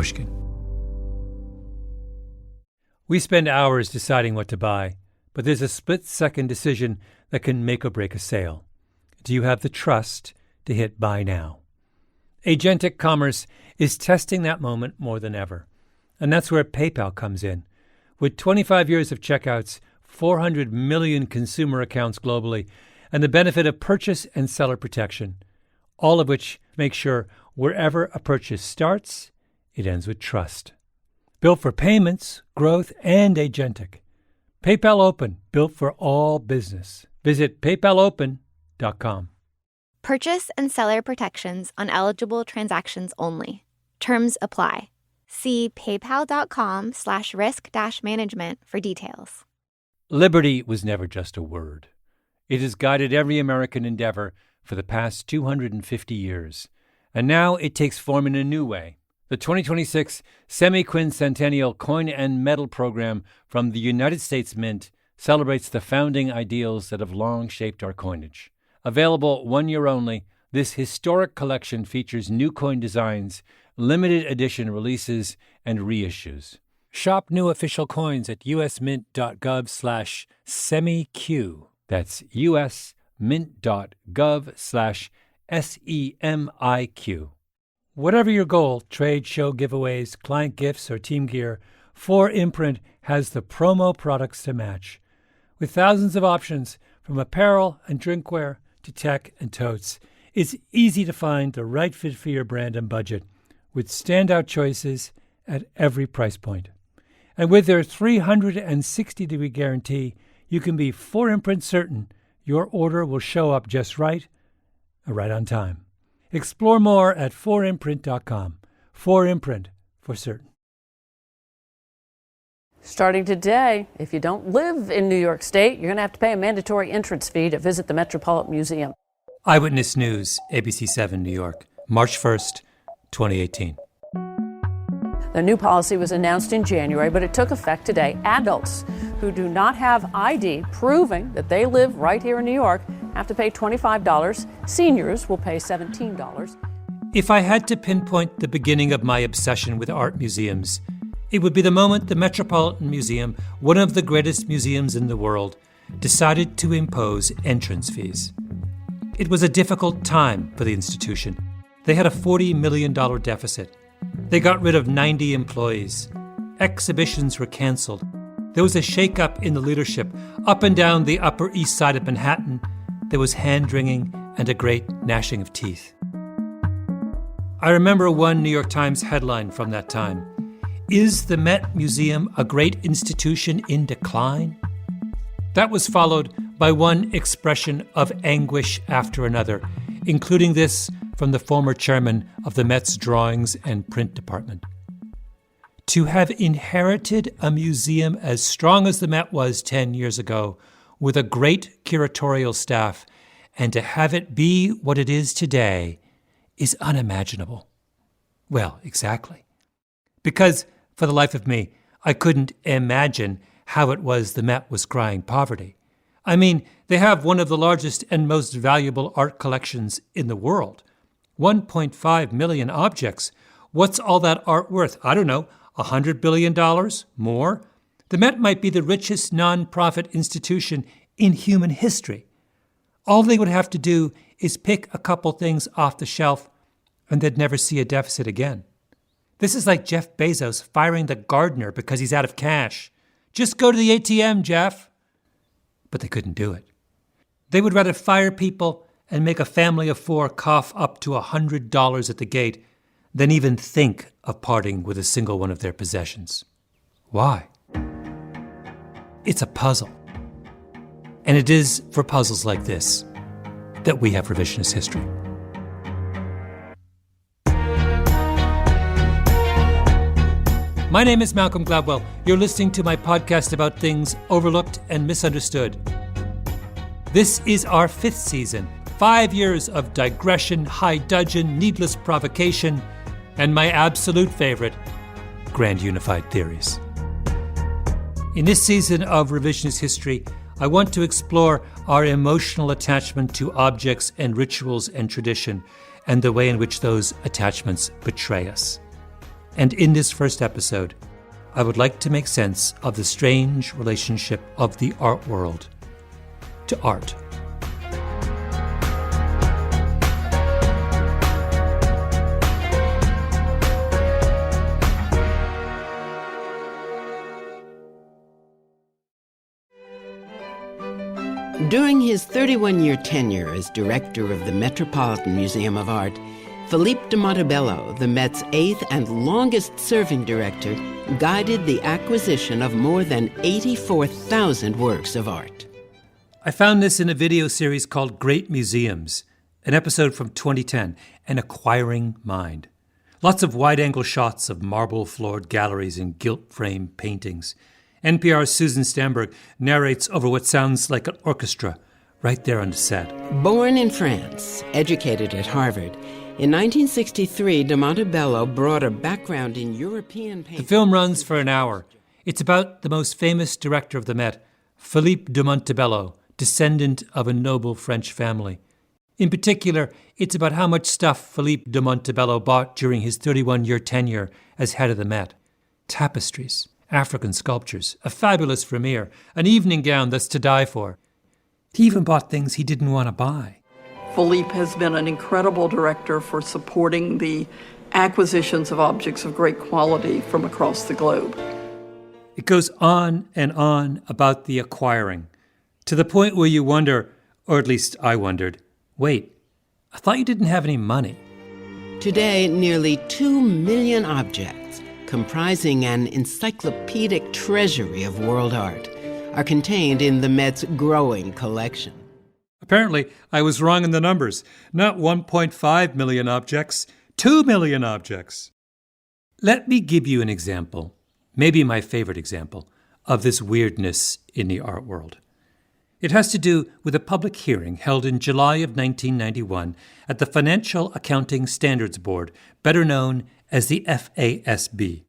Pushkin. We spend hours deciding what to buy, but there's a split-second decision that can make or break a sale. Do you have the trust to hit buy now? Agentic commerce is testing that moment more than ever. And that's where PayPal comes in. With 25 years of checkouts, 400 million consumer accounts globally, and the benefit of purchase and seller protection, all of which make sure wherever a purchase starts, it ends with trust. Built for payments, growth, and agentic. PayPal Open, built for all business. Visit paypalopen.com. Purchase and seller protections on eligible transactions only. Terms apply. See paypal.com/risk-management for details. Liberty was never just a word. It has guided every American endeavor for the past 250 years. And now it takes form in a new way. The 2026 Semi-Quincentennial Coin and Medal Program from the United States Mint celebrates the founding ideals that have long shaped our coinage. Available 1 year only, this historic collection features new coin designs, limited edition releases, and reissues. Shop new official coins at usmint.gov/semiq. That's usmint.gov/SEMIQ. Whatever your goal, trade, show, giveaways, client gifts, or team gear, 4imprint has the promo products to match. With thousands of options, from apparel and drinkware to tech and totes, it's easy to find the right fit for your brand and budget, with standout choices at every price point. And with their 360-degree guarantee, you can be 4imprint certain your order will show up just right on time. Explore more at 4imprint.com. 4imprint, for certain. Starting today, if you don't live in New York State, you're going to have to pay a mandatory entrance fee to visit the Metropolitan Museum. Eyewitness News, ABC 7, New York, March 1st, 2018. The new policy was announced in January, but it took effect today. Adults who do not have ID proving that they live right here in New York have to pay $25. Seniors will pay $17. If I had to pinpoint the beginning of my obsession with art museums, it would be the moment the Metropolitan Museum, one of the greatest museums in the world, decided to impose entrance fees. It was a difficult time for the institution. They had a $40 million deficit. They got rid of 90 employees. Exhibitions were canceled. There was a shakeup in the leadership. Up and down the Upper East Side of Manhattan, there was hand-wringing and a great gnashing of teeth. I remember one New York Times headline from that time. Is the Met Museum a great institution in decline? That was followed by one expression of anguish after another, including this from the former chairman of the Met's Drawings and Print Department. To have inherited a museum as strong as the Met was 10 years ago, with a great curatorial staff, and to have it be what it is today is unimaginable. Well, exactly. Because, for the life of me, I couldn't imagine how it was the Met was crying poverty. I mean, they have one of the largest and most valuable art collections in the world. 1.5 million objects. What's all that art worth? I don't know, $100 billion? More? The Met might be the richest nonprofit institution in human history. All they would have to do is pick a couple things off the shelf, and they'd never see a deficit again. This is like Jeff Bezos firing the gardener because he's out of cash. Just go to the ATM, Jeff. But they couldn't do it. They would rather fire people and make a family of 4 cough up to $100 at the gate than even think of parting with a single one of their possessions. Why? It's a puzzle. And it is for puzzles like this that we have revisionist history. My name is Malcolm Gladwell. You're listening to my podcast about things overlooked and misunderstood. This is our 5th season, 5 years of digression, high dudgeon, needless provocation, and my absolute favorite, grand unified theories. In this season of Revisionist History, I want to explore our emotional attachment to objects and rituals and tradition, and the way in which those attachments betray us. And in this first episode, I would like to make sense of the strange relationship of the art world to art. During his 31-year tenure as director of the Metropolitan Museum of Art, Philippe de Montebello, the Met's 8th and longest-serving director, guided the acquisition of more than 84,000 works of art. I found this in a video series called Great Museums, an episode from 2010, An Acquiring Mind. Lots of wide-angle shots of marble-floored galleries and gilt-frame paintings. NPR's Susan Stamberg narrates over what sounds like an orchestra right there on the set. Born in France, educated at Harvard, in 1963, de Montebello brought a background in European painting. The film runs for an hour. It's about the most famous director of the Met, Philippe de Montebello, descendant of a noble French family. In particular, it's about how much stuff Philippe de Montebello bought during his 31-year tenure as head of the Met. Tapestries, African sculptures, a fabulous Vermeer, an evening gown that's to die for. He even bought things he didn't want to buy. Philippe has been an incredible director for supporting the acquisitions of objects of great quality from across the globe. It goes on and on about the acquiring, to the point where you wonder, or at least I wondered, wait, I thought you didn't have any money. Today, nearly 2 million objects, comprising an encyclopedic treasury of world art, are contained in the Met's growing collection. Apparently, I was wrong in the numbers. Not 1.5 million objects, 2 million objects. Let me give you an example, maybe my favorite example, of this weirdness in the art world. It has to do with a public hearing held in July of 1991 at the Financial Accounting Standards Board, better known as the FASB.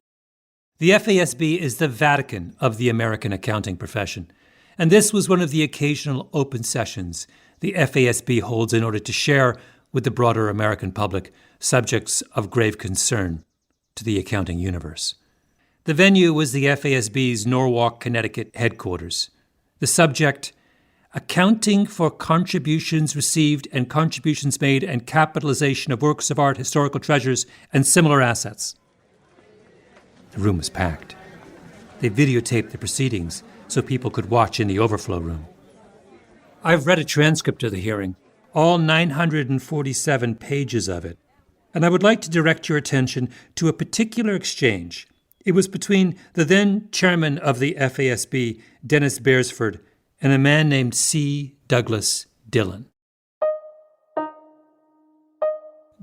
The FASB is the Vatican of the American accounting profession, and this was one of the occasional open sessions the FASB holds in order to share with the broader American public subjects of grave concern to the accounting universe. The venue was the FASB's Norwalk, Connecticut headquarters. The subject, accounting for contributions received and contributions made and capitalization of works of art, historical treasures, and similar assets. The room was packed. They videotaped the proceedings so people could watch in the overflow room. I've read a transcript of the hearing, all 947 pages of it, and I would like to direct your attention to a particular exchange. It was between the then chairman of the FASB, Dennis Beresford, and a man named C. Douglas Dillon.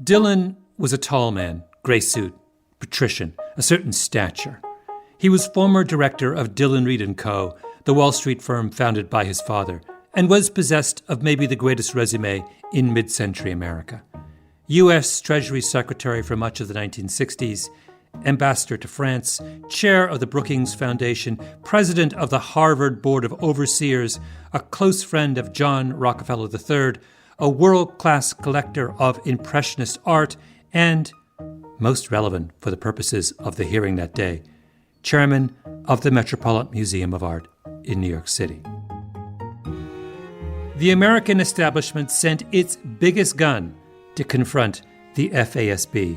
Dillon was a tall man, gray suit, patrician, a certain stature. He was former director of Dillon Read & Co., the Wall Street firm founded by his father, and was possessed of maybe the greatest resume in mid-century America. U.S. Treasury Secretary for much of the 1960s, ambassador to France, chair of the Brookings Foundation, president of the Harvard Board of Overseers, a close friend of John Rockefeller III, a world-class collector of Impressionist art, and, most relevant for the purposes of the hearing that day, chairman of the Metropolitan Museum of Art in New York City. The American establishment sent its biggest gun to confront the FASB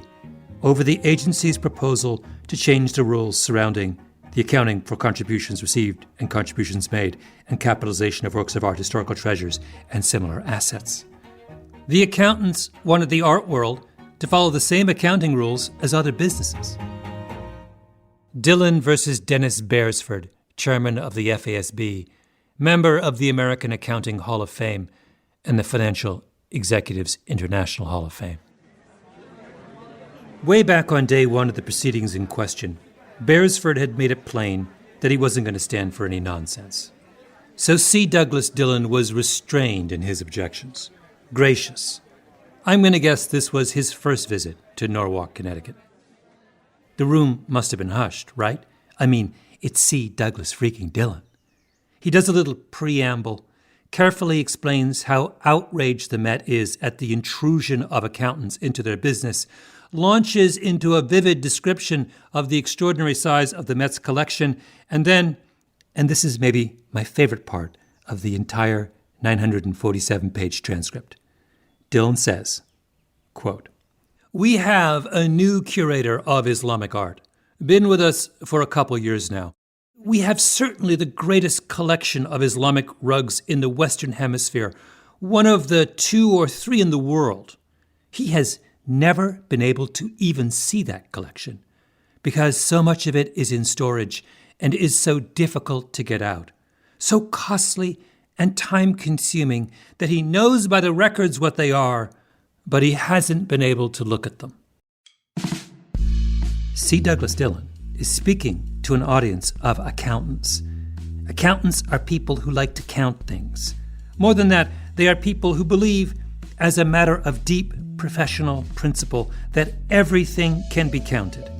over the agency's proposal to change the rules surrounding the accounting for contributions received and contributions made and capitalization of works of art, historical treasures, and similar assets. The accountants wanted the art world to follow the same accounting rules as other businesses. Dillon versus Dennis Beresford, chairman of the FASB, member of the American Accounting Hall of Fame and the Financial Executives International Hall of Fame. Way back on day one of the proceedings in question, Beresford had made it plain that he wasn't going to stand for any nonsense. So C. Douglas Dillon was restrained in his objections, gracious. I'm going to guess this was his first visit to Norwalk, Connecticut. The room must have been hushed, right? I mean, it's C. Douglas freaking Dillon. He does a little preamble, carefully explains how outraged the Met is at the intrusion of accountants into their business, launches into a vivid description of the extraordinary size of the Met's collection, and then, and this is maybe my favorite part of the entire 947-page transcript, Dylan says, quote, "We have a new curator of Islamic art, been with us for a couple years now. We have certainly the greatest collection of Islamic rugs in the Western Hemisphere, one of the 2 or 3 in the world. He has never been able to even see that collection because so much of it is in storage and is so difficult to get out, so costly and time-consuming that he knows by the records what they are, but he hasn't been able to look at them." C. Douglas Dillon is speaking to an audience of accountants. Accountants are people who like to count things. More than that, they are people who believe, as a matter of deep professional principle, that everything can be counted.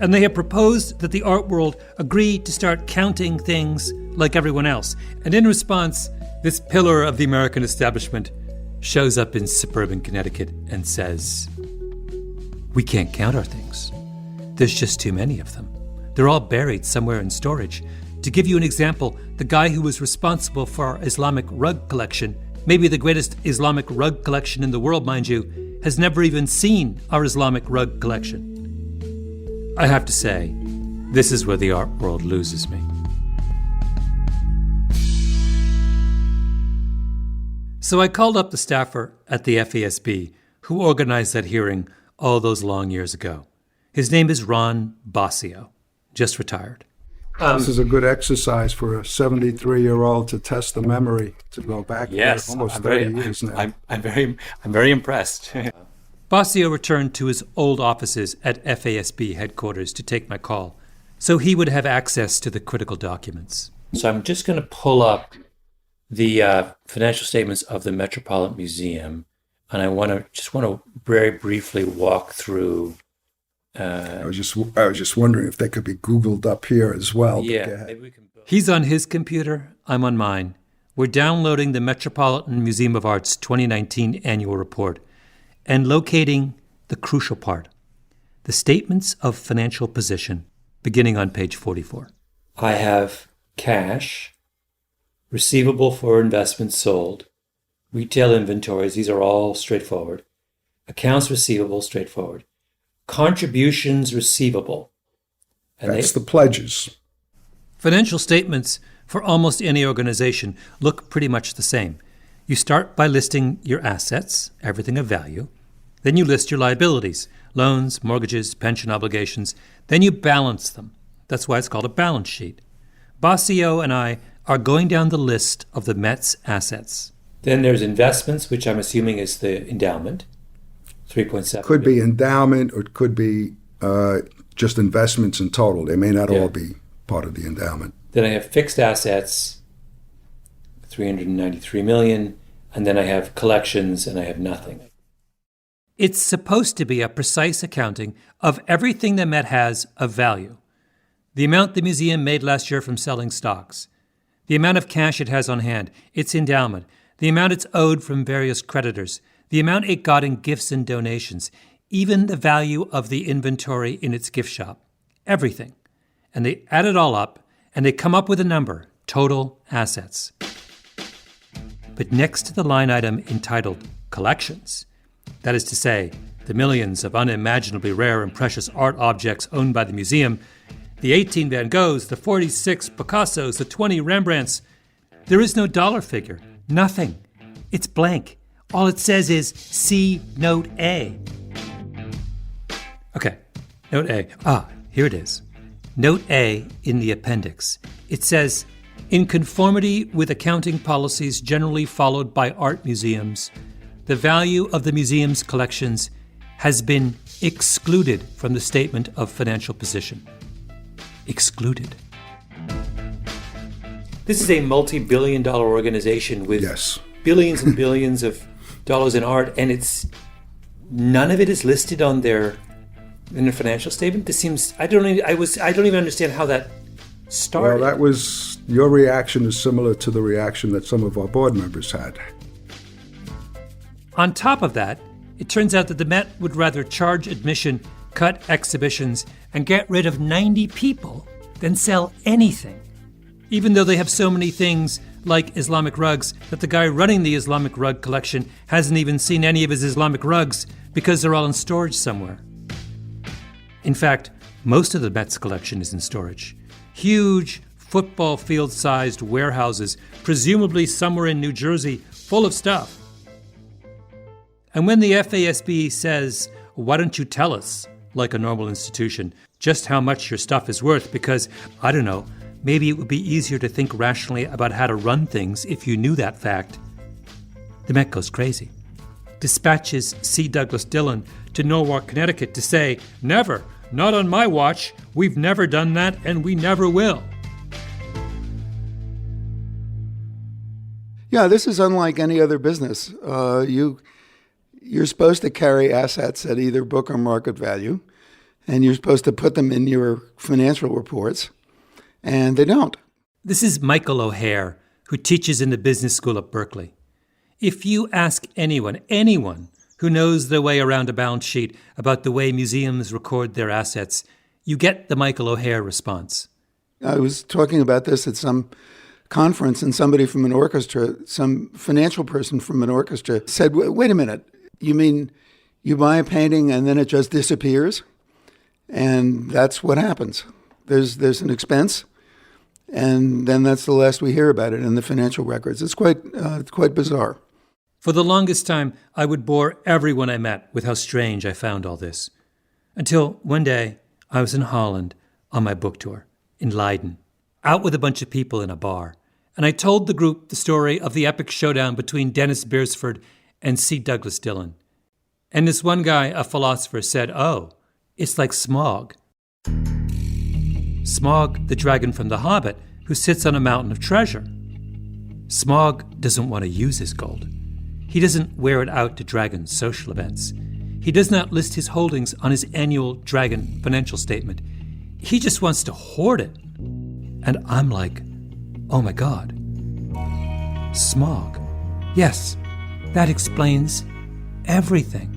And they have proposed that the art world agree to start counting things like everyone else. And in response, this pillar of the American establishment shows up in suburban Connecticut and says, "We can't count our things. There's just too many of them. They're all buried somewhere in storage. To give you an example, the guy who was responsible for our Islamic rug collection, maybe the greatest Islamic rug collection in the world, mind you, has never even seen our Islamic rug collection." I have to say, this is where the art world loses me. So I called up the staffer at the FASB who organized that hearing all those long years ago. His name is Ron Bossio, just retired. This is a good exercise for a 73-year-old to test the memory, to go back almost 30 years now. I'm very impressed. Bossio returned to his old offices at FASB headquarters to take my call, so he would have access to the critical documents. So I'm just going to pull up the financial statements of the Metropolitan Museum, and I want to very briefly walk through. I was just wondering if they could be Googled up here as well. Yeah, maybe we can. He's on his computer. I'm on mine. We're downloading the Metropolitan Museum of Art's 2019 annual report and locating the crucial part, the statements of financial position, beginning on page 44. I have cash, receivable for investments sold, retail inventories, these are all straightforward, accounts receivable, straightforward, contributions receivable. And that's the pledges. Financial statements for almost any organization look pretty much the same. You start by listing your assets, everything of value. Then you list your liabilities, loans, mortgages, pension obligations. Then you balance them. That's why it's called a balance sheet. Bossio and I are going down the list of the Met's assets. Then there's investments, which I'm assuming is the endowment, 3.7. Could be endowment, or it could be just investments in total. They may not all be part of the endowment. Then I have fixed assets, $393 million, and then I have collections, and I have nothing. It's supposed to be a precise accounting of everything the Met has of value. The amount the museum made last year from selling stocks, the amount of cash it has on hand, its endowment, the amount it's owed from various creditors, the amount it got in gifts and donations, even the value of the inventory in its gift shop, everything. And they add it all up, and they come up with a number, total assets. But next to the line item entitled Collections, that is to say, the millions of unimaginably rare and precious art objects owned by the museum, the 18 Van Goghs, the 46 Picassos, the 20 Rembrandts, there is no dollar figure, nothing. It's blank. All it says is, see Note A. Okay, Note A. Here it is. Note A in the appendix. It says, in conformity with accounting policies generally followed by art museums, the value of the museum's collections has been excluded from the statement of financial position. Excluded. This is a multi-billion-dollar organization with billions and billions of dollars in art, and none of it is listed on in their financial statement. This seems I don't even understand how that started. Well, your reaction is similar to the reaction that some of our board members had. On top of that, It turns out that the Met would rather charge admission, cut exhibitions, and get rid of 90 people than sell anything. Even though they have so many things like Islamic rugs that the guy running the Islamic rug collection hasn't even seen any of his Islamic rugs because they're all in storage somewhere. In fact, most of the Met's collection is in storage. Huge football field-sized warehouses, presumably somewhere in New Jersey, full of stuff. And when the FASB says, "Why don't you tell us," like a normal institution, just how much your stuff is worth because, I don't know, maybe it would be easier to think rationally about how to run things if you knew that fact, the Met goes crazy. Dispatches C. Douglas Dillon to Norwalk, Connecticut to say, "Never, not on my watch, we've never done that and we never will." Yeah, this is unlike any other business. You're supposed to carry assets at either book or market value, and you're supposed to put them in your financial reports, and they don't. This is Michael O'Hare, who teaches in the business school at Berkeley. If you ask anyone who knows their way around a balance sheet about the way museums record their assets, you get the Michael O'Hare response. I was talking about this at some conference, and somebody from an orchestra, some financial person from an orchestra said, "Wait a minute, you mean you buy a painting and then it just disappears?" And that's what happens. There's an expense, and then that's the last we hear about it in the financial records. It's quite bizarre. For the longest time, I would bore everyone I met with how strange I found all this. Until one day, I was in Holland on my book tour, in Leiden, out with a bunch of people in a bar. And I told the group the story of the epic showdown between Dennis Beresford and C. Douglas Dillon. And this one guy, a philosopher, said, "Oh, it's like Smaug." Smaug, the dragon from The Hobbit, who sits on a mountain of treasure. Smaug doesn't want to use his gold. He doesn't wear it out to dragon social events. He does not list his holdings on his annual dragon financial statement. He just wants to hoard it. And I'm like, oh my God. Smaug. Yes, that explains everything.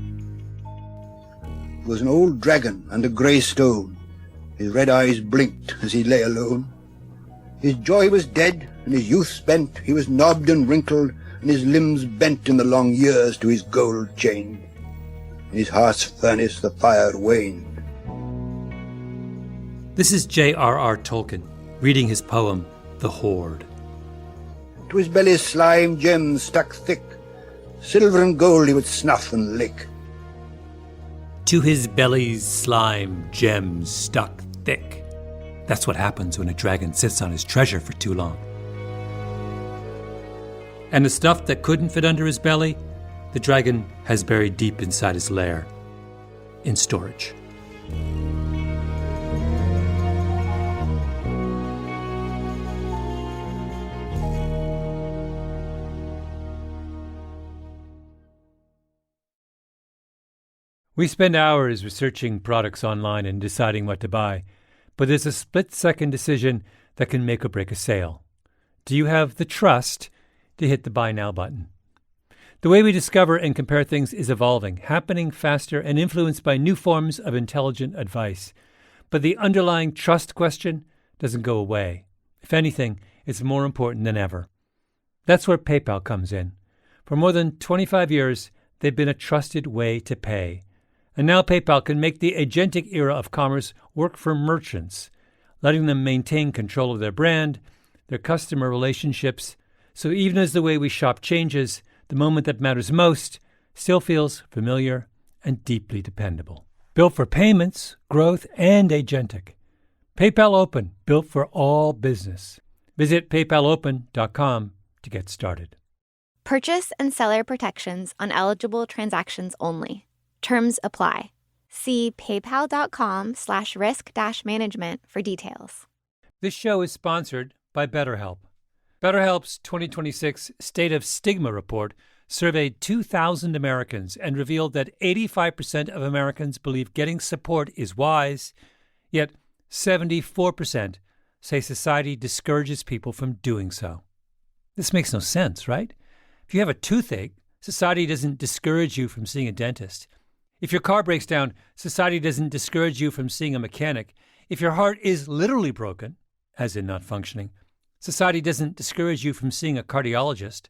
It was an old dragon under grey stone. His red eyes blinked as he lay alone. His joy was dead, and his youth spent. He was knobbed and wrinkled, and his limbs bent in the long years to his gold chain. In his heart's furnace the fire waned. This is J.R.R. Tolkien, reading his poem, The Hoard. To his belly slime gems stuck thick. Silver and gold he would snuff and lick. To his belly's slime gems stuck thick. That's what happens when a dragon sits on his treasure for too long. And the stuff that couldn't fit under his belly, the dragon has buried deep inside his lair, in storage. We spend hours researching products online and deciding what to buy, but there's a split-second decision that can make or break a sale. Do you have the trust to hit the Buy Now button? The way we discover and compare things is evolving, happening faster and influenced by new forms of intelligent advice. But the underlying trust question doesn't go away. If anything, it's more important than ever. That's where PayPal comes in. For more than 25 years, they've been a trusted way to pay. And now PayPal can make the agentic era of commerce work for merchants, letting them maintain control of their brand, their customer relationships. So even as the way we shop changes, the moment that matters most still feels familiar and deeply dependable. Built for payments, growth, and agentic. PayPal Open, built for all business. Visit paypalopen.com to get started. Purchase and seller protections on eligible transactions only. Terms apply. See paypal.com/risk-management for details. This show is sponsored by BetterHelp. BetterHelp's 2026 State of Stigma report surveyed 2,000 Americans and revealed that 85% of Americans believe getting support is wise, yet 74% say society discourages people from doing so. This makes no sense, right? If you have a toothache, society doesn't discourage you from seeing a dentist. If your car breaks down, society doesn't discourage you from seeing a mechanic. If your heart is literally broken, as in not functioning, society doesn't discourage you from seeing a cardiologist.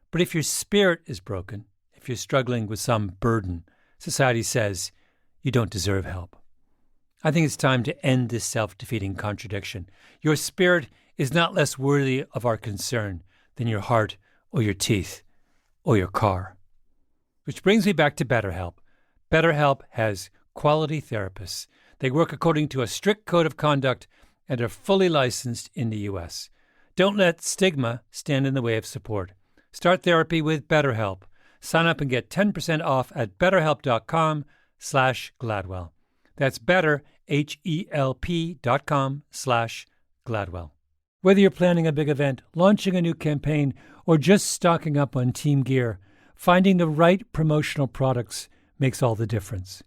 But if your spirit is broken, if you're struggling with some burden, society says you don't deserve help. I think it's time to end this self-defeating contradiction. Your spirit is not less worthy of our concern than your heart or your teeth or your car. Which brings me back to BetterHelp. BetterHelp has quality therapists. They work according to a strict code of conduct and are fully licensed in the U.S. Don't let stigma stand in the way of support. Start therapy with BetterHelp. Sign up and get 10% off at betterhelp.com/Gladwell. That's better, HELP.com/Gladwell. Whether you're planning a big event, launching a new campaign, or just stocking up on team gear, finding the right promotional products makes all the difference.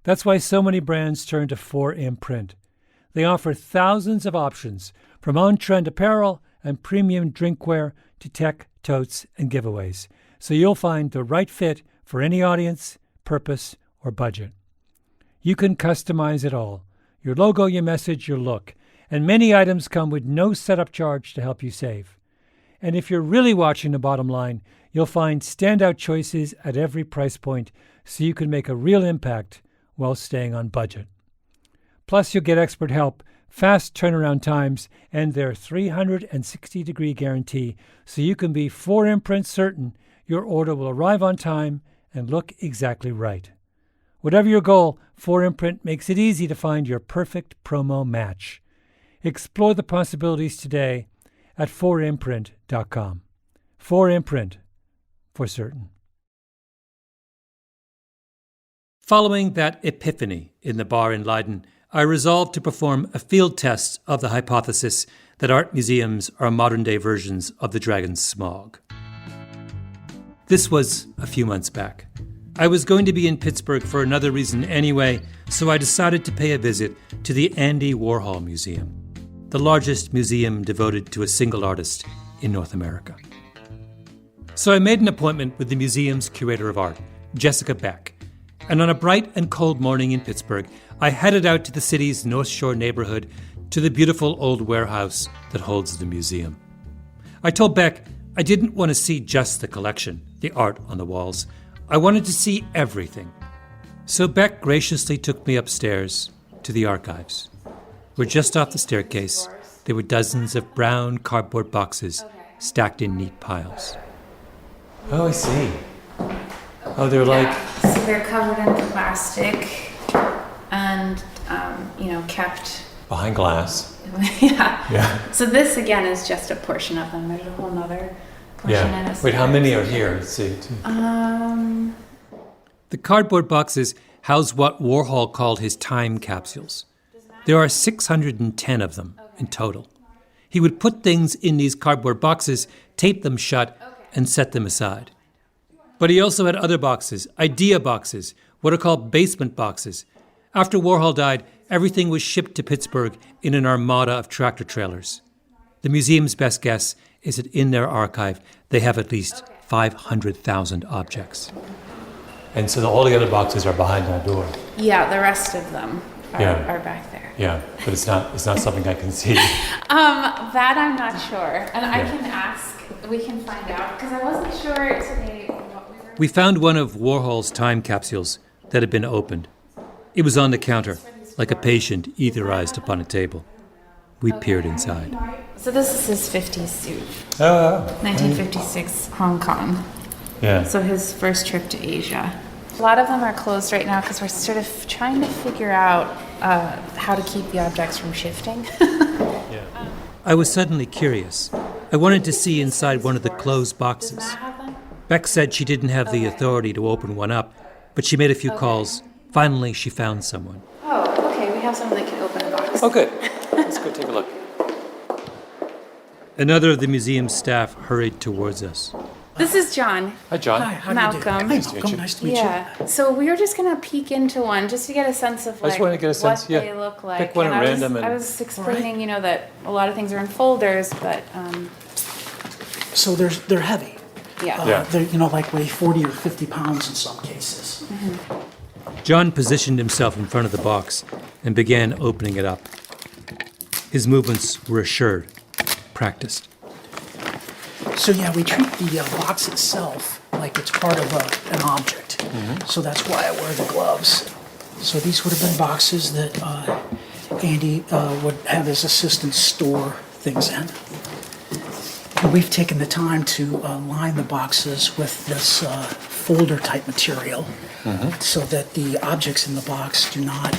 That's why so many brands turn to 4imprint. They offer thousands of options, from on-trend apparel and premium drinkware to tech, totes, and giveaways, so you'll find the right fit for any audience, purpose, or budget. You can customize it all: your logo, your message, your look, and many items come with no setup charge to help you save. And if you're really watching the bottom line, you'll find standout choices at every price point, so you can make a real impact while staying on budget. Plus, you'll get expert help, fast turnaround times, and their 360-degree guarantee, so you can be 4imprint certain your order will arrive on time and look exactly right. Whatever your goal, 4imprint makes it easy to find your perfect promo match. Explore the possibilities today at 4imprint.com. 4imprint, for certain. Following that epiphany in the bar in Leiden, I resolved to perform a field test of the hypothesis that art museums are modern-day versions of the dragon's smog. This was a few months back. I was going to be in Pittsburgh for another reason anyway, so I decided to pay a visit to the Andy Warhol Museum, the largest museum devoted to a single artist in North America. So I made an appointment with the museum's curator of art, Jessica Beck, and on a bright and cold morning in Pittsburgh, I headed out to the city's North Shore neighborhood to the beautiful old warehouse that holds the museum. I told Beck I didn't want to see just the collection, the art on the walls. I wanted to see everything. So Beck graciously took me upstairs to the archives, where just off the staircase, there were dozens of brown cardboard boxes stacked in neat piles. Oh, I see. Oh, they're So they're covered in plastic and, kept behind glass. Yeah. So this, again, is just a portion of them. There's a whole other portion in a Wait, how many are here? Let's see. The cardboard boxes house what Warhol called his time capsules. There are 610 of them in total. He would put things in these cardboard boxes, tape them shut, and set them aside. But he also had other boxes, idea boxes, what are called basement boxes. After Warhol died, everything was shipped to Pittsburgh in an armada of tractor trailers. The museum's best guess is that in their archive, they have at least 500,000 objects. And so all the other boxes are behind that door. Yeah, the rest of them are back there. Yeah, but it's not something I can see. That I'm not sure. And I can ask, we can find out, because I wasn't sure today what we were... We found one of Warhol's time capsules that had been opened. It was on the counter, like a patient etherized upon a table. We peered inside. So this is his 50s suit. 1956, Hong Kong. Yeah. So his first trip to Asia. A lot of them are closed right now because we're sort of trying to figure out how to keep the objects from shifting. I was suddenly curious. I wanted to see inside one of the closed boxes. Beck said she didn't have the authority to open one up, but she made a few calls. Finally, she found someone. Oh, okay. We have someone that can open a box. Oh, good. Let's go take a look. Another of the museum staff hurried towards us. This is John. Hi, John. Hi, how Malcolm. do you do? Nice to meet you. Nice to meet you. Yeah. So we were just gonna peek into one just to get a sense of I just wanted to get a sense, what yeah. they look like. Pick one at random I was explaining, that a lot of things are in folders, but So they're heavy. They, like weigh 40 or 50 pounds in some cases. John positioned himself in front of the box and began opening it up. His movements were assured, practiced. So we treat the box itself like it's part of an object. So that's why I wear the gloves. So these would have been boxes that Andy would have his assistants store things in. And we've taken the time to line the boxes with this folder-type material so that the objects in the box do not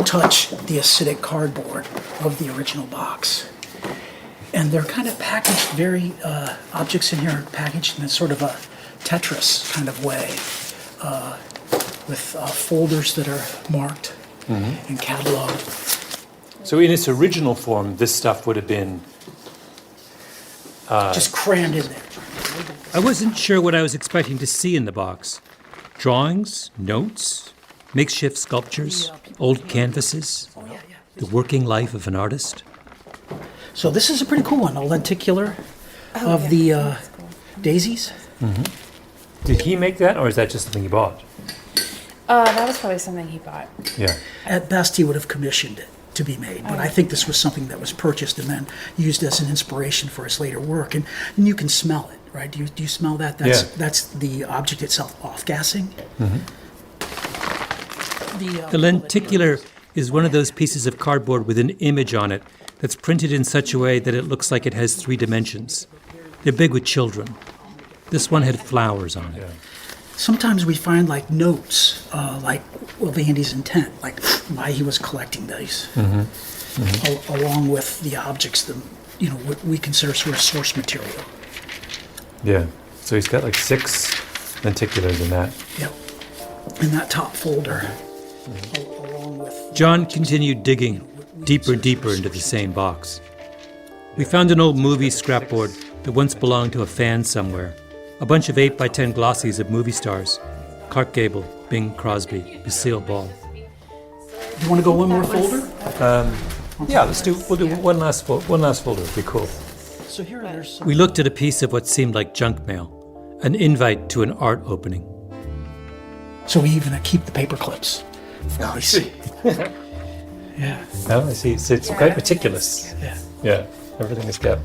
touch the acidic cardboard of the original box. And they're kind of packaged objects in here are packaged in sort of a Tetris kind of way with folders that are marked and cataloged. So in its original form, this stuff would have been... just crammed in there. I wasn't sure what I was expecting to see in the box. Drawings, notes, makeshift sculptures, old canvases, the working life of an artist. So this is a pretty cool one, a lenticular of the daisies. Did he make that, or is that just something he bought? That was probably something he bought. Yeah. At best, he would have commissioned it to be made, but I think this was something that was purchased and then used as an inspiration for his later work. And you can smell it, right? Do you smell that? That's the object itself off-gassing. The lenticular is one of those pieces of cardboard with an image on it that's printed in such a way that it looks like it has 3 dimensions. They're big with children. This one had flowers on it. Sometimes we find notes, of Andy's intent, like why he was collecting these, along with the objects, what we consider sort of source material. Yeah. So he's got 6 lenticulars in that. Yep. In that top folder. Along with John continued digging deeper and deeper into the same box. We found an old movie scrapboard that once belonged to a fan somewhere. A bunch of 8x10 glossies of movie stars. Clark Gable, Bing Crosby, Lucille Ball. Do you want to go one more folder? We'll do one last folder. It'd be cool. So here there's We looked at a piece of what seemed like junk mail, an invite to an art opening. So we even keep the paper clips. I see. Yeah. Oh, I see. So it's quite meticulous. Yeah. Yeah. Everything is kept.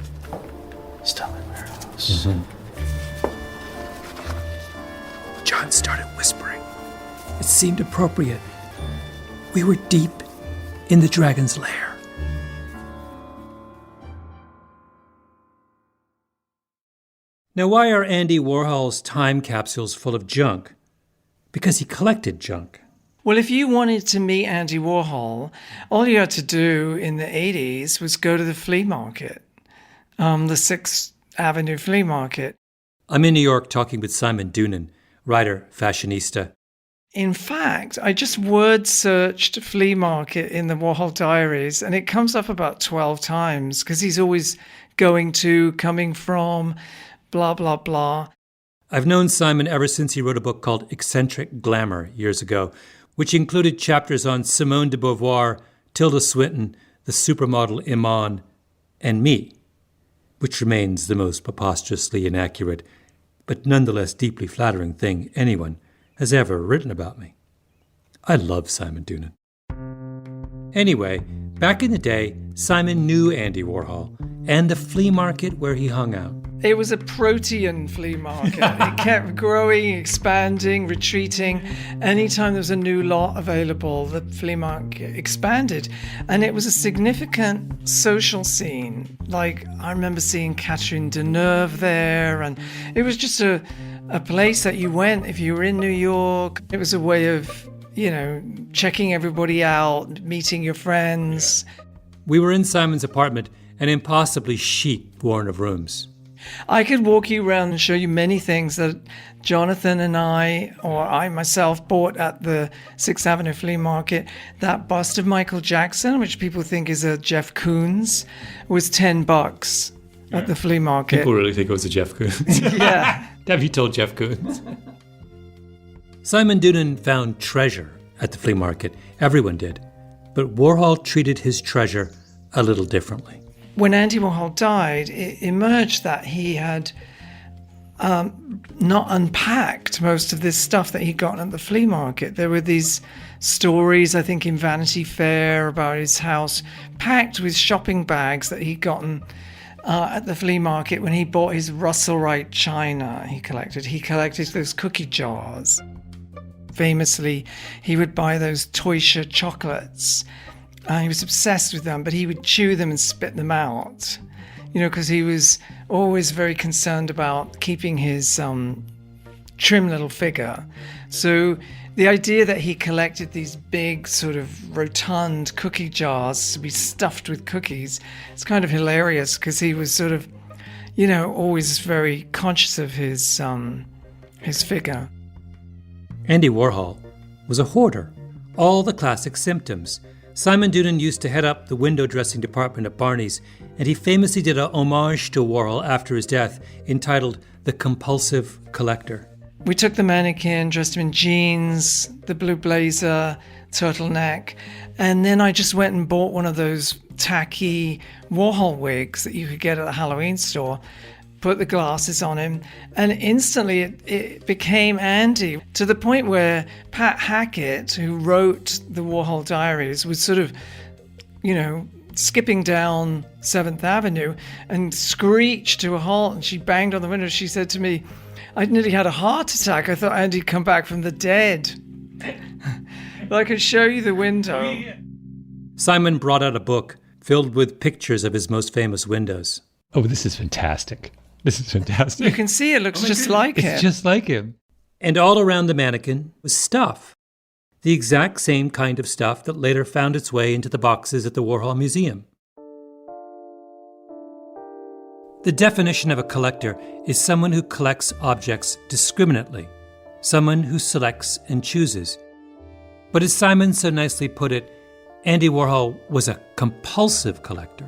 Stuff in warehouse. John started whispering. It seemed appropriate. We were deep in the dragon's lair. Now, why are Andy Warhol's time capsules full of junk? Because he collected junk. Well, if you wanted to meet Andy Warhol, all you had to do in the 80s was go to the flea market, the 6th Avenue flea market. I'm in New York talking with Simon Doonan, writer, fashionista. In fact, I just word searched flea market in the Warhol diaries, and it comes up about 12 times because he's always going to, coming from, blah, blah, blah. I've known Simon ever since he wrote a book called Eccentric Glamour years ago, which included chapters on Simone de Beauvoir, Tilda Swinton, the supermodel Iman, and me, which remains the most preposterously inaccurate, but nonetheless deeply flattering thing anyone has ever written about me. I love Simon Doonan. Anyway, back in the day, Simon knew Andy Warhol and the flea market where he hung out. It was a protean flea market. It kept growing, expanding, retreating. Anytime there was a new lot available, the flea market expanded. And it was a significant social scene. I remember seeing Catherine Deneuve there, and it was just a place that you went if you were in New York. It was a way of, checking everybody out, meeting your friends. We were in Simon's apartment, an impossibly chic warren of rooms. I could walk you around and show you many things that Jonathan and I myself, bought at the 6th Avenue flea market. That bust of Michael Jackson, which people think is a Jeff Koons, was $10 at the flea market. People really think it was a Jeff Koons. Yeah. Have you told Jeff Koons? Simon Doonan found treasure at the flea market. Everyone did. But Warhol treated his treasure a little differently. When Andy Warhol died, it emerged that he had not unpacked most of this stuff that he'd gotten at the flea market. There were these stories, I think, in Vanity Fair about his house packed with shopping bags that he'd gotten at the flea market when he bought his Russell Wright china he collected. He collected those cookie jars. Famously, he would buy those Teuscher chocolates. He was obsessed with them, but he would chew them and spit them out, because he was always very concerned about keeping his trim little figure. So the idea that he collected these big sort of rotund cookie jars to be stuffed with cookies, it's kind of hilarious because he was sort of, always very conscious of his figure. Andy Warhol was a hoarder, all the classic symptoms. Simon Doonan used to head up the window dressing department at Barney's, and he famously did a homage to Warhol after his death entitled The Compulsive Collector. We took the mannequin, dressed him in jeans, the blue blazer, turtleneck, and then I just went and bought one of those tacky Warhol wigs that you could get at the Halloween store, put the glasses on him, and instantly it became Andy, to the point where Pat Hackett, who wrote the Warhol Diaries, was sort of, skipping down 7th Avenue and screeched to a halt, and she banged on the window. She said to me, I nearly had a heart attack. I thought Andy'd come back from the dead. But I could show you the window. Simon brought out a book filled with pictures of his most famous windows. Oh, this is fantastic. This is fantastic. You can see it looks just like him. It's just like him. And all around the mannequin was stuff. The exact same kind of stuff that later found its way into the boxes at the Warhol Museum. The definition of a collector is someone who collects objects discriminately, someone who selects and chooses. But as Simon so nicely put it, Andy Warhol was a compulsive collector.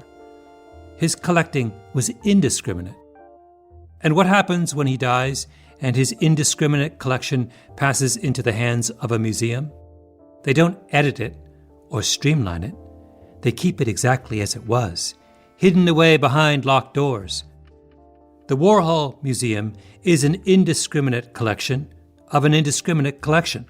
His collecting was indiscriminate. And what happens when he dies and his indiscriminate collection passes into the hands of a museum? They don't edit it or streamline it. They keep it exactly as it was, hidden away behind locked doors. The Warhol Museum is an indiscriminate collection of an indiscriminate collection.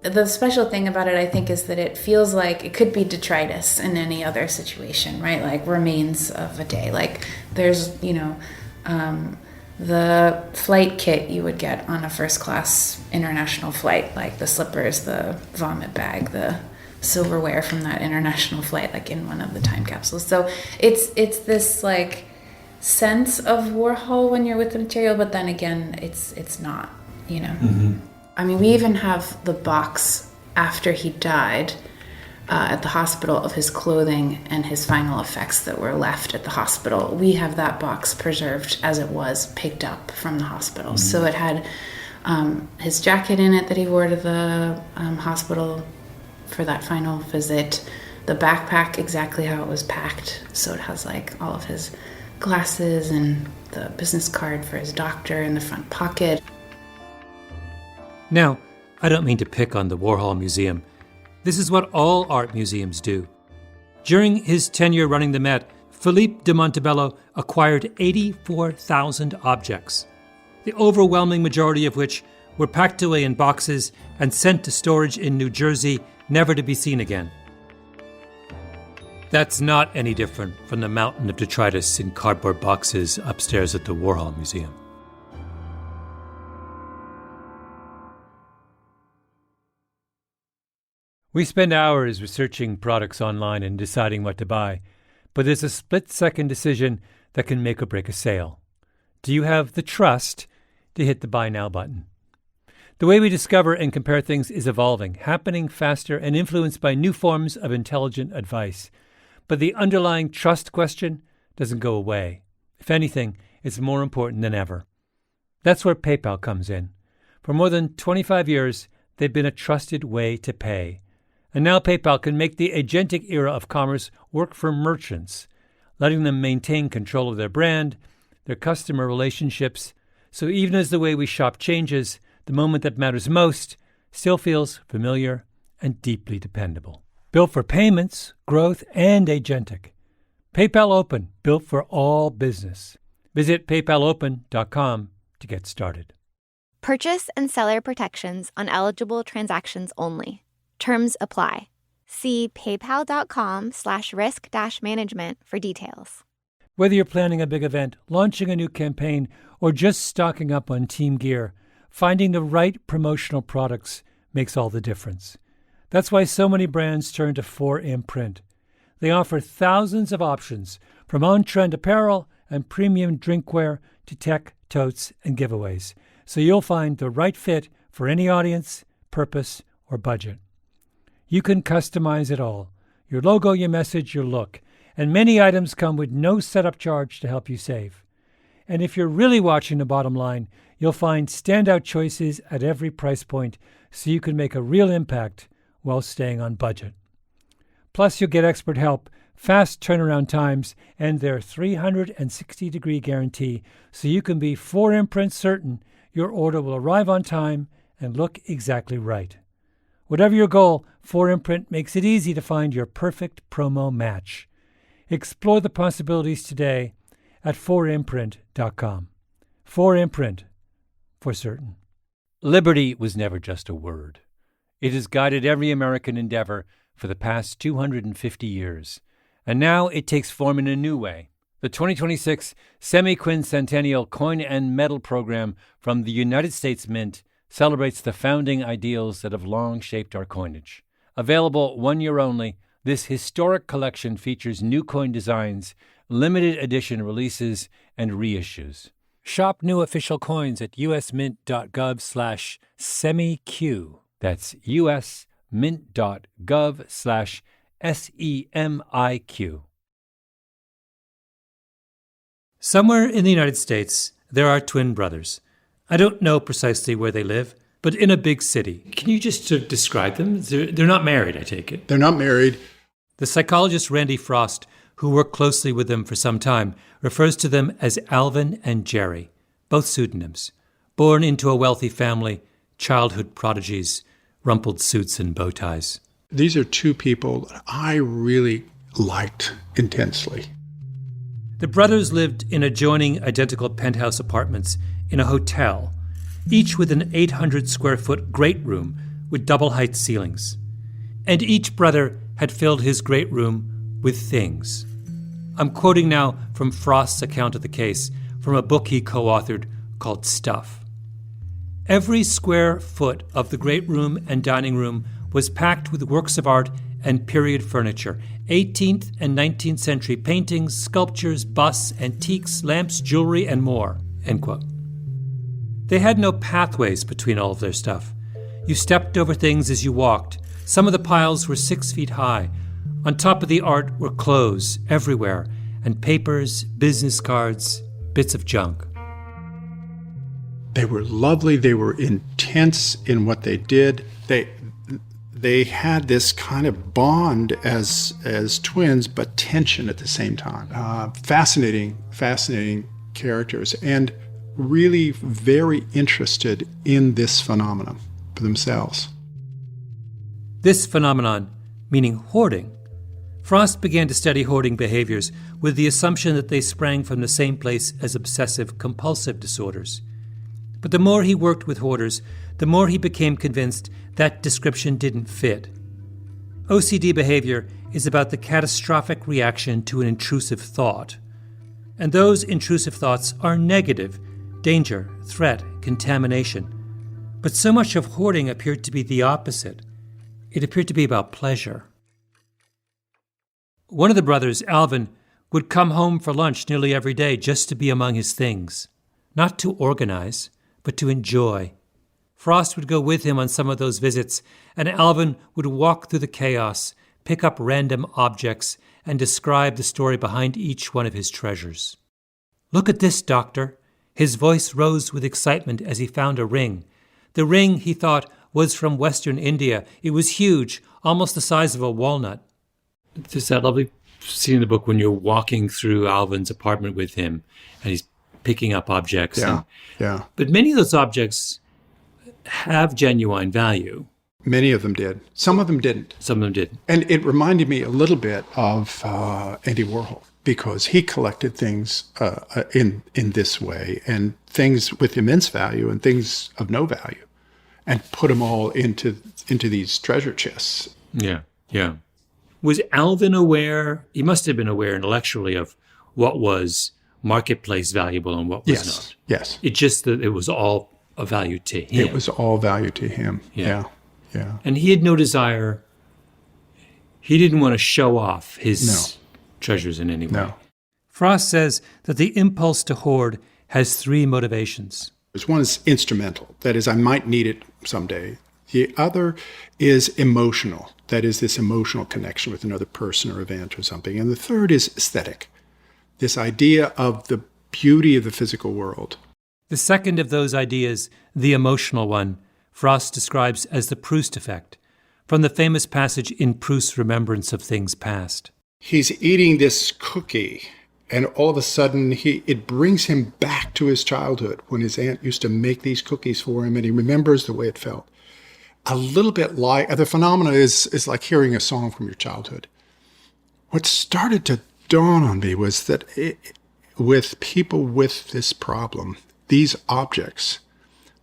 The special thing about it, I think, is that it feels like it could be detritus in any other situation, right? Like remains of a day. Like there's, the flight kit you would get on a first-class international flight, like the slippers, the vomit bag, the silverware from that international flight, like in one of the time capsules. So it's this like sense of Warhol when you're with the material, but then again, it's not, Mm-hmm. I mean, we even have the box after he died at the hospital of his clothing and his final effects that were left at the hospital. We have that box preserved as it was picked up from the hospital. Mm-hmm. So it had his jacket in it that he wore to the hospital for that final visit, the backpack exactly how it was packed. So it has like all of his glasses and the business card for his doctor in the front pocket. Now, I don't mean to pick on the Warhol Museum. This is what all art museums do. During his tenure running the Met, Philippe de Montebello acquired 84,000 objects, the overwhelming majority of which were packed away in boxes and sent to storage in New Jersey, never to be seen again. That's not any different from the mountain of detritus in cardboard boxes upstairs at the Warhol Museum. We spend hours researching products online and deciding what to buy, but there's a split-second decision that can make or break a sale. Do you have the trust to hit the Buy Now button? The way we discover and compare things is evolving, happening faster and influenced by new forms of intelligent advice. But the underlying trust question doesn't go away. If anything, it's more important than ever. That's where PayPal comes in. For more than 25 years, they've been a trusted way to pay. And now PayPal can make the agentic era of commerce work for merchants, letting them maintain control of their brand, their customer relationships, so even as the way we shop changes, the moment that matters most still feels familiar and deeply dependable. Built for payments, growth, and agentic. PayPal Open, built for all business. Visit paypalopen.com to get started. Purchase and seller protections on eligible transactions only. Terms apply. See paypal.com/risk-management for details. Whether you're planning a big event, launching a new campaign, or just stocking up on team gear, finding the right promotional products makes all the difference. That's why so many brands turn to 4imprint. They offer thousands of options, from on-trend apparel and premium drinkware to tech, totes, and giveaways, so you'll find the right fit for any audience, purpose, or budget. You can customize it all: your logo, your message, your look, and many items come with no setup charge to help you save. And if you're really watching the bottom line, you'll find standout choices at every price point, so you can make a real impact while staying on budget. Plus, you'll get expert help, fast turnaround times, and their 360-degree guarantee, so you can be 4imprint certain your order will arrive on time and look exactly right. Whatever your goal, 4imprint makes it easy to find your perfect promo match. Explore the possibilities today at 4imprint.com. 4imprint, for certain. Liberty was never just a word. It has guided every American endeavor for the past 250 years, and now it takes form in a new way. The 2026 Semi-Quincentennial Coin and Medal Program from the United States Mint celebrates the founding ideals that have long shaped our coinage. Available 1 year only, this historic collection features new coin designs, limited edition releases, and reissues. Shop new official coins at usmint.gov/semiq. That's usmint.gov/SEMIQ. Somewhere in the United States, there are twin brothers. I don't know precisely where they live, but in a big city. Can you just sort of describe them? They're not married, I take it. They're not married. The psychologist Randy Frost, who worked closely with them for some time, refers to them as Alvin and Jerry, both pseudonyms. Born into a wealthy family, childhood prodigies, rumpled suits and bow ties. These are two people that I really liked intensely. The brothers lived in adjoining identical penthouse apartments in a hotel, each with an 800-square-foot great room with double-height ceilings. And each brother had filled his great room with things. I'm quoting now from Frost's account of the case, from a book he co-authored called Stuff. Every square foot of the great room and dining room was packed with works of art and period furniture, 18th and 19th century paintings, sculptures, busts, antiques, lamps, jewelry, and more, end quote. They had no pathways between all of their stuff. You stepped over things as you walked. Some of the piles were 6 feet high. On top of the art were clothes everywhere, and papers, business cards, bits of junk. They were lovely. They were intense in what they did. They had this kind of bond as twins, but tension at the same time. Fascinating characters, and really very interested in this phenomenon for themselves. This phenomenon, meaning hoarding. Frost began to study hoarding behaviors with the assumption that they sprang from the same place as obsessive-compulsive disorders. But the more he worked with hoarders, the more he became convinced that description didn't fit. OCD behavior is about the catastrophic reaction to an intrusive thought. And those intrusive thoughts are negative: danger, threat, contamination. But so much of hoarding appeared to be the opposite. It appeared to be about pleasure. One of the brothers, Alvin, would come home for lunch nearly every day just to be among his things. Not to organize, but to enjoy. Frost would go with him on some of those visits, and Alvin would walk through the chaos, pick up random objects, and describe the story behind each one of his treasures. "Look at this, Doctor." His voice rose with excitement as he found a ring. The ring, he thought, was from Western India. It was huge, almost the size of a walnut. There's that lovely scene in the book when you're walking through Alvin's apartment with him, and he's picking up objects. Yeah. But many of those objects have genuine value. Many of them did. Some of them didn't. Some of them did. And it reminded me a little bit of Andy Warhol. because he collected things in this way, and things with immense value and things of no value, and put them all into these treasure chests. Yeah, yeah. Was Alvin aware? He must have been aware intellectually of what was marketplace valuable and what was not. Yes. It's just that it was all of value to him. It was all value to him. Yeah. And he had no desire. He didn't want to show off his treasures in any way. No. Frost says that the impulse to hoard has three motivations. One is instrumental. That is, I might need it someday. The other is emotional. That is, this emotional connection with another person or event or something. And the third is aesthetic. This idea of the beauty of the physical world. The second of those ideas, the emotional one, Frost describes as the Proust effect, from the famous passage in Proust's Remembrance of Things Past. He's eating this cookie, and all of a sudden it brings him back to his childhood when his aunt used to make these cookies for him, and he remembers the way it felt. A little bit like, the phenomena is like hearing a song from your childhood. What started to dawn on me was that with people with this problem, these objects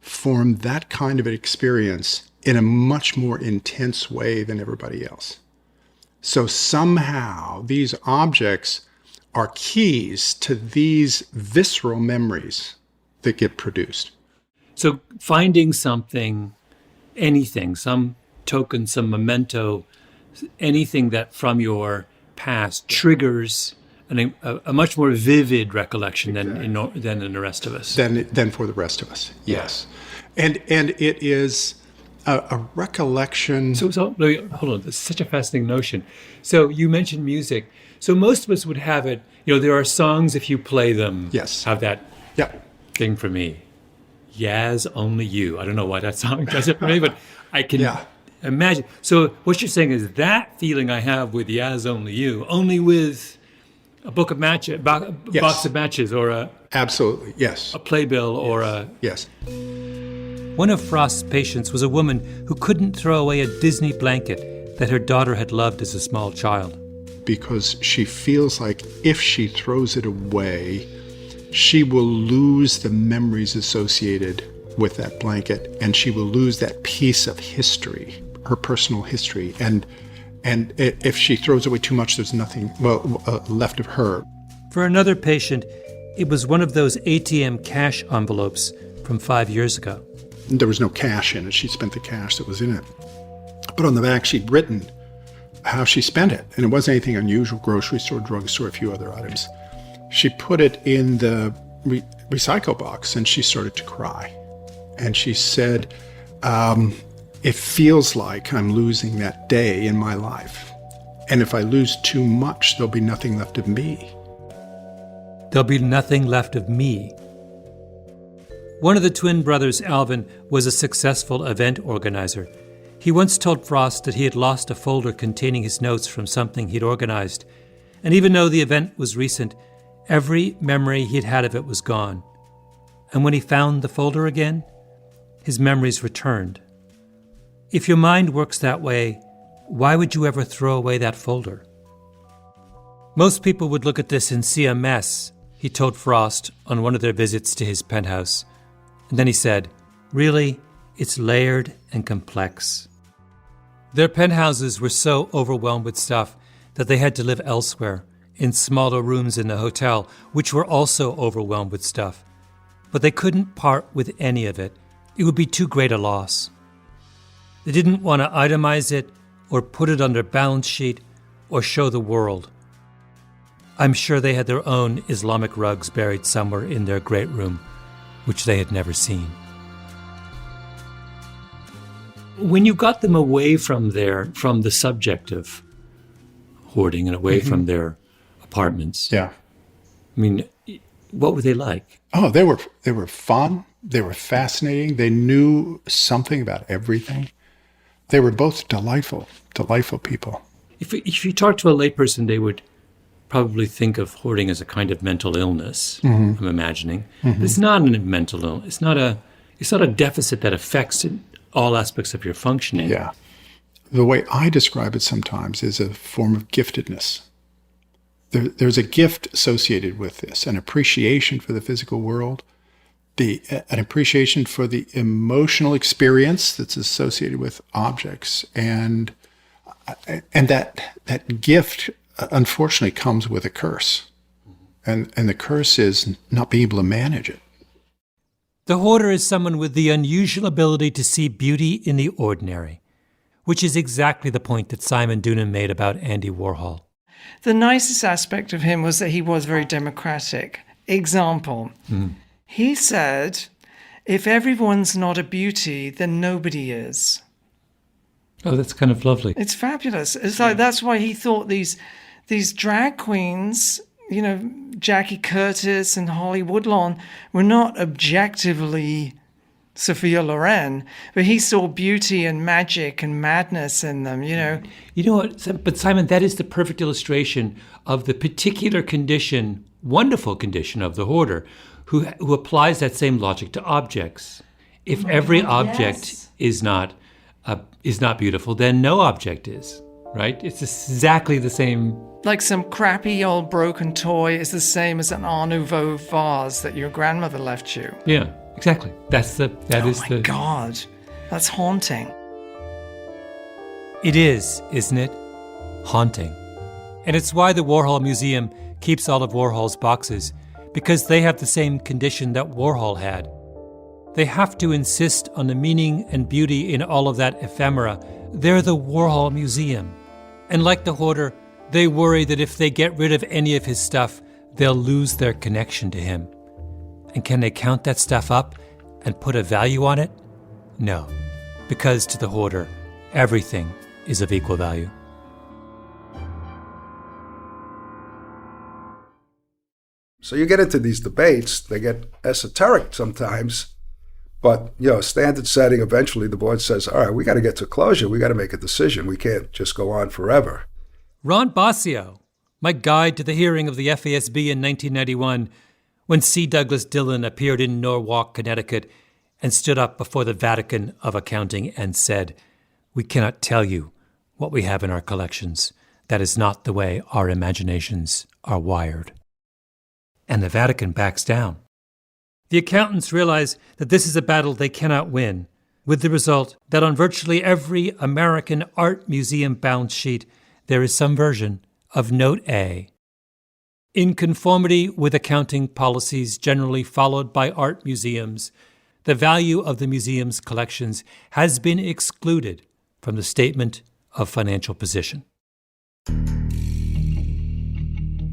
form that kind of an experience in a much more intense way than everybody else. So somehow these objects are keys to these visceral memories that get produced. So finding something, anything, some token, some memento, anything that from your past triggers a much more vivid recollection than in the rest of us. Than for the rest of us, yes. And it is a recollection. So hold on, this is such a fascinating notion. So you mentioned music. So most of us would have it, there are songs, if you play them, have that thing for me. Yaz, Only You. I don't know why that song does it for me, but I can imagine. So what you're saying is that feeling I have with Yaz, Only You, only with a book of matches, box of matches, or a absolutely yes, a playbill, or a yes. One of Frost's patients was a woman who couldn't throw away a Disney blanket that her daughter had loved as a small child, because she feels like if she throws it away, she will lose the memories associated with that blanket, and she will lose that piece of history, her personal history, and if she throws away too much, there's nothing left of her. For another patient, it was one of those ATM cash envelopes from 5 years ago. There was no cash in it. She spent the cash that was in it. But on the back, she'd written how she spent it, and it wasn't anything unusual: grocery store, drugstore, a few other items. She put it in the recycle box, and she started to cry. And she said, it feels like I'm losing that day in my life. And if I lose too much, there'll be nothing left of me. There'll be nothing left of me. One of the twin brothers, Alvin, was a successful event organizer. He once told Frost that he had lost a folder containing his notes from something he'd organized. And even though the event was recent, every memory he'd had of it was gone. And when he found the folder again, his memories returned. If your mind works that way, why would you ever throw away that folder? Most people would look at this and see a mess, he told Frost on one of their visits to his penthouse. And then he said, really, it's layered and complex. Their penthouses were so overwhelmed with stuff that they had to live elsewhere, in smaller rooms in the hotel, which were also overwhelmed with stuff. But they couldn't part with any of it. It would be too great a loss. They didn't want to itemize it or put it on their balance sheet or show the world. I'm sure they had their own Islamic rugs buried somewhere in their great room, which they had never seen. When you got them away from the subject of hoarding and away from their apartments, I mean, what were they like? Oh, they were fun. They were fascinating. They knew something about everything. They were both delightful people. If you talk to a layperson, they would probably think of hoarding as a kind of mental illness, I'm imagining. But it's not a mental illness. It's not a deficit that affects all aspects of your functioning. Yeah. The way I describe it sometimes is a form of giftedness. there's a gift associated with this, an appreciation for the physical world, an appreciation for the emotional experience that's associated with objects, and that gift unfortunately comes with a curse, and the curse is not being able to manage it. The hoarder is someone with the unusual ability to see beauty in the ordinary, which is exactly the point that Simon Doonan made about Andy Warhol. The nicest aspect of him was that he was very democratic. Example, he said, if everyone's not a beauty, then nobody is. Oh, that's kind of lovely. It's fabulous. It's like, that's why he thought these drag queens, you know, Jackie Curtis and Holly Woodlawn, were not objectively Sophia Loren, but he saw beauty and magic and madness in them, you know. You know what, but Simon, that is the perfect illustration of the particular condition, wonderful condition of the hoarder, who applies that same logic to objects. If every object is not beautiful, then no object is, right? It's exactly the same. Like some crappy old broken toy is the same as an Art Nouveau vase that your grandmother left you. Yeah, exactly. Oh my God, that's haunting. It is, isn't it? Haunting. And it's why the Warhol Museum keeps all of Warhol's boxes, because they have the same condition that Warhol had. They have to insist on the meaning and beauty in all of that ephemera. They're the Warhol Museum. And like the hoarder, they worry that if they get rid of any of his stuff, they'll lose their connection to him. And can they count that stuff up and put a value on it? No, because to the hoarder, everything is of equal value. So you get into these debates, they get esoteric sometimes, but, standard setting, eventually the board says, all right, we got to get to closure. We got to make a decision. We can't just go on forever. Ron Bosio, my guide to the hearing of the FASB in 1991, when C. Douglas Dillon appeared in Norwalk, Connecticut, and stood up before the Vatican of Accounting and said, "We cannot tell you what we have in our collections. That is not the way our imaginations are wired." And the Vatican backs down. The accountants realize that this is a battle they cannot win, with the result that on virtually every American art museum balance sheet, there is some version of Note A. In conformity with accounting policies generally followed by art museums, the value of the museum's collections has been excluded from the statement of financial position.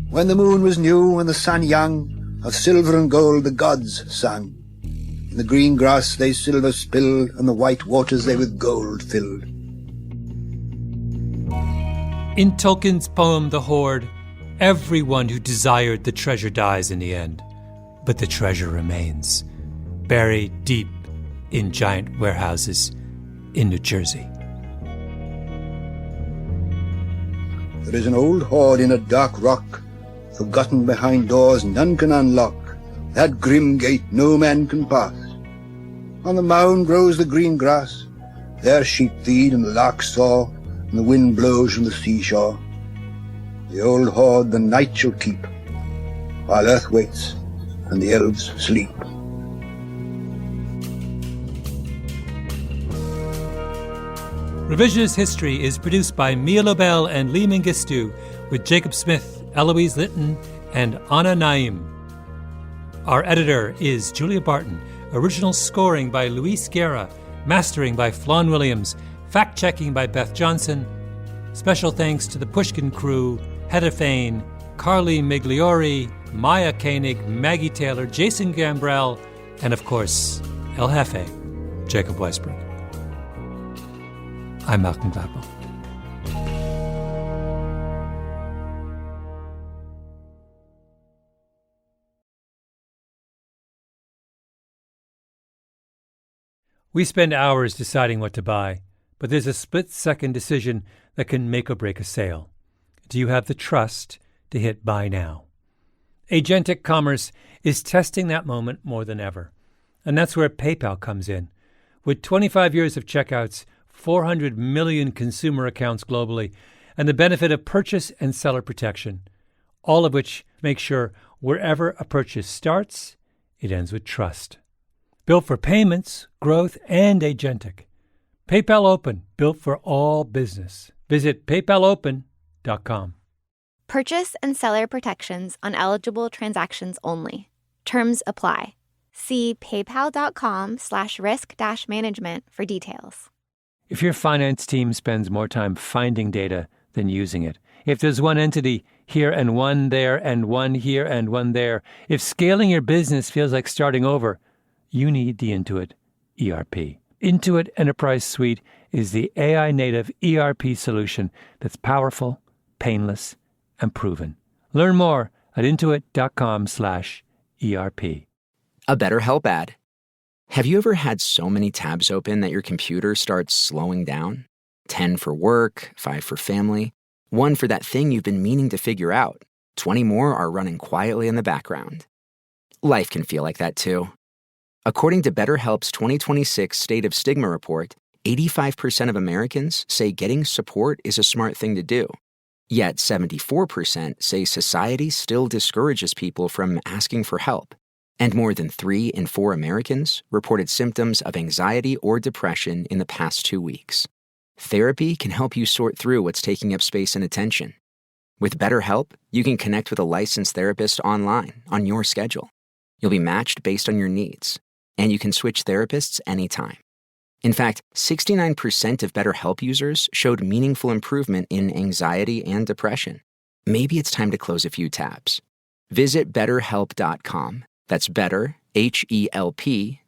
When the moon was new and the sun young, of silver and gold the gods sang. In the green grass they silver spilled, and the white waters they with gold filled. In Tolkien's poem The Hoard, everyone who desired the treasure dies in the end, but the treasure remains, buried deep in giant warehouses in New Jersey. There is an old hoard in a dark rock, forgotten behind doors none can unlock. That grim gate no man can pass. On the mound grows the green grass. There sheep feed and the larks soar, and the wind blows from the seashore. The old hoard the night shall keep, while earth waits and the elves sleep. Revisionist History is produced by Mia Lobel and Lee Mengistu, with Jacob Smith, Eloise Litton, and Anna Naim. Our editor is Julia Barton. Original scoring by Luis Guerra. Mastering by Flawn Williams. Fact-checking by Beth Johnson. Special thanks to the Pushkin crew, Heather Fain, Carly Migliori, Maya Koenig, Maggie Taylor, Jason Gambrell, and of course, El Jefe, Jacob Weisberg. I'm Malcolm Gladwell. We spend hours deciding what to buy, but there's a split-second decision that can make or break a sale. Do you have the trust to hit buy now? Agentic commerce is testing that moment more than ever, and that's where PayPal comes in. With 25 years of checkouts, 400 million consumer accounts globally, and the benefit of purchase and seller protection, all of which make sure wherever a purchase starts, it ends with trust. Built for payments, growth, and agentic. PayPal Open, built for all business. Visit paypalopen.com. Purchase and seller protections on eligible transactions only. Terms apply. See paypal.com/risk-management for details. If your finance team spends more time finding data than using it, if there's one entity here and one there and one here and one there, if scaling your business feels like starting over, you need the Intuit ERP. Intuit Enterprise Suite is the AI-native ERP solution that's powerful, painless, and proven. Learn more at intuit.com/ERP. A BetterHelp ad. Have you ever had so many tabs open that your computer starts slowing down? 10 for work, 5 for family, 1 for that thing you've been meaning to figure out. 20 more are running quietly in the background. Life can feel like that too. According to BetterHelp's 2026 State of Stigma report, 85% of Americans say getting support is a smart thing to do. Yet 74% say society still discourages people from asking for help. And more than 3 in 4 Americans reported symptoms of anxiety or depression in the past 2 weeks. Therapy can help you sort through what's taking up space and attention. With BetterHelp, you can connect with a licensed therapist online on your schedule. You'll be matched based on your needs, and you can switch therapists anytime. In fact, 69% of BetterHelp users showed meaningful improvement in anxiety and depression. Maybe it's time to close a few tabs. Visit BetterHelp.com. That's better, HELP.com.